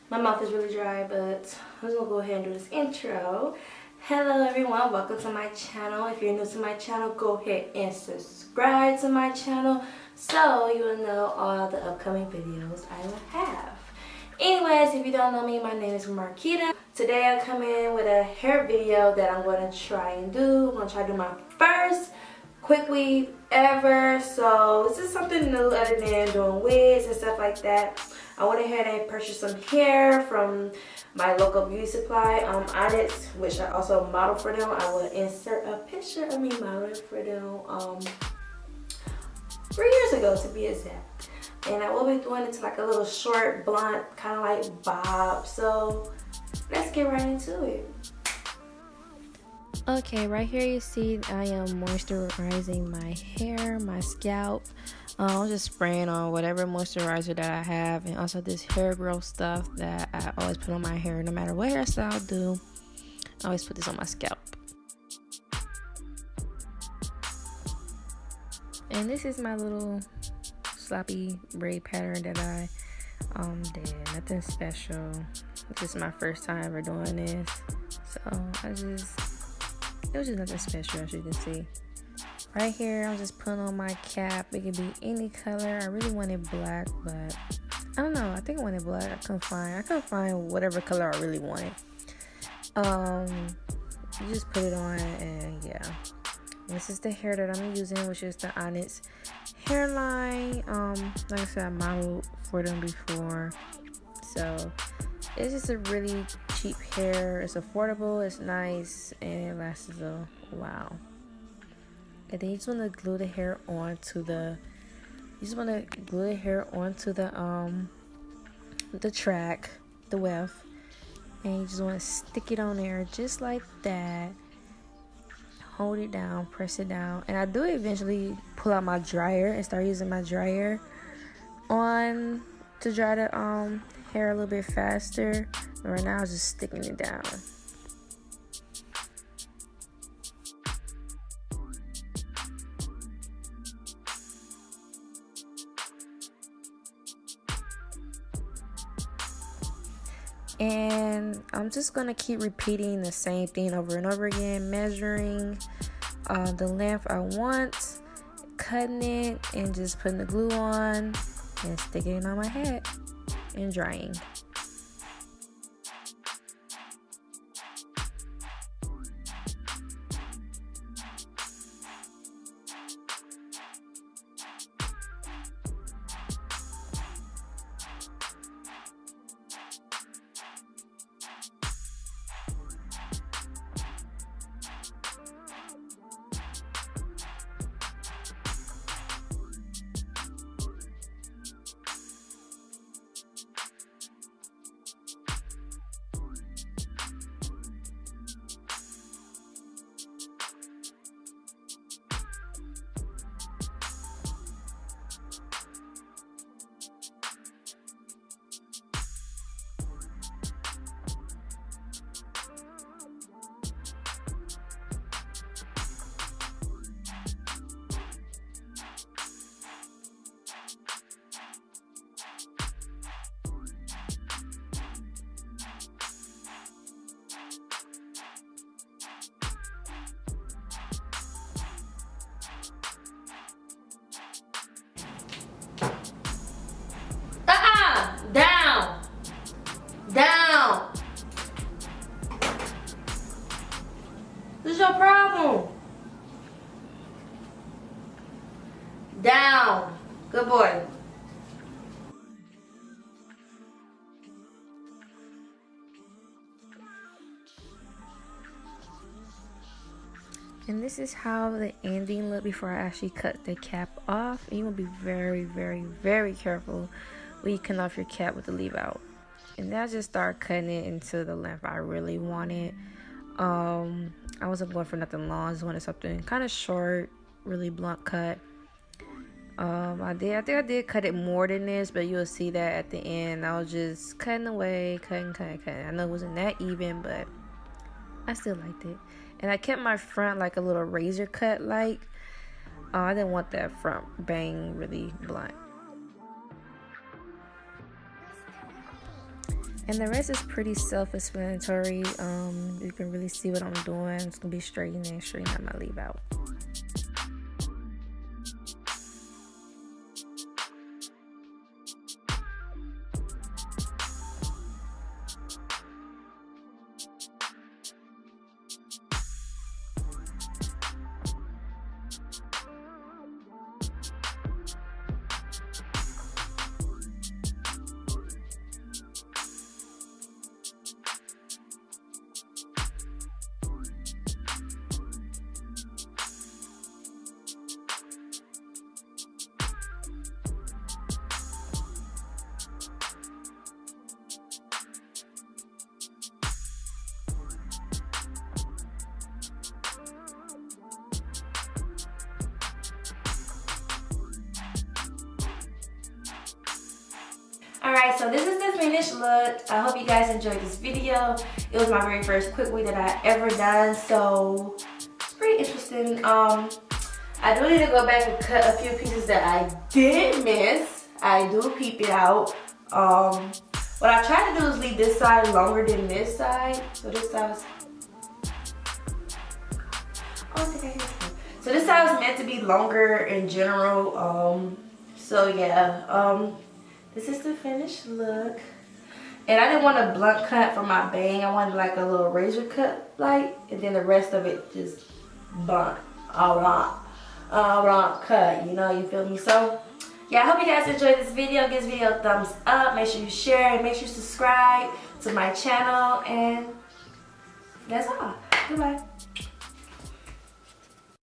My mouth is really dry, but I'm just gonna go ahead and do this intro. Hello everyone, welcome to my channel. If you're new to my channel, go ahead and subscribe to my channel so you will know all the upcoming videos I will have. Anyways, if you don't know me, my name is Markita. Today I come in with a hair video that I'm going to try and do. I'm going to try to do my first quick weave ever. So this is something new other than doing wigs and stuff like that. I went ahead and purchased some hair from my local beauty supply, Onyx, which I also model for them. I will insert a picture of me modeling for them 3 years ago to be exact. And I will be doing it to like a little short, blunt, kind of like bob. So let's get right into it. Okay, right here you see I am moisturizing my hair, my scalp. I'm just spraying on whatever moisturizer that I have, and also this hair growth stuff that I always put on my hair no matter what hairstyle I do. I always put this on my scalp. And this is my little sloppy braid pattern that I did. Nothing special. This is my first time ever doing this, so it was just nothing special, as you can see. Right here, I'm just putting on my cap. It could be any color. I really wanted black, but I don't know. I think I wanted black. I couldn't find whatever color I really wanted. You just put it on, and yeah. This is the hair that I'm using, which is the Onyx hairline. Like I said, I modeled for them before, so it's just a really cheap hair. It's affordable, it's nice, and it lasts a while. And then you just want to glue the hair onto the track, the weft, and you just want to stick it on there just like that. Hold it down, press it down, and I do eventually pull out my dryer and start using my dryer on to dry the hair a little bit faster. But right now I'm just sticking it down. And I'm just gonna keep repeating the same thing over and over again, measuring the length I want, cutting it, and just putting the glue on and sticking it on my head and drying. Down. This is your problem. Down. Good boy. And this is how the ending looked before I actually cut the cap off. And you want to be very, very, very careful when you cut off your cap with the leave out. And then I just started cutting it into the length I really wanted. I wasn't going for nothing long. I just wanted something kind of short, really blunt cut. I think I did cut it more than this, but you'll see that at the end. I was just cutting away, cutting. I know it wasn't that even, but I still liked it. And I kept my front like a little razor cut like. I didn't want that front bang really blunt. And the rest is pretty self-explanatory. You can really see what I'm doing. It's gonna be straighten in, straighten out my leave out. Alright, so this is the finished look. I hope you guys enjoyed this video. It was my very first quick wig that I ever done, so it's pretty interesting. I do need to go back and cut a few pieces that I did miss. I do peep it out. What I try to do is leave this side longer than this side. So this side was, so this side was meant to be longer in general. So yeah, this is the finished look. And I didn't want a blunt cut for my bang. I wanted like a little razor cut like, and then the rest of it just blunt, blunt cut, you know, you feel me? So yeah, I hope you guys enjoyed this video. Give this video a thumbs up. Make sure you share and make sure you subscribe to my channel. And that's all. Goodbye.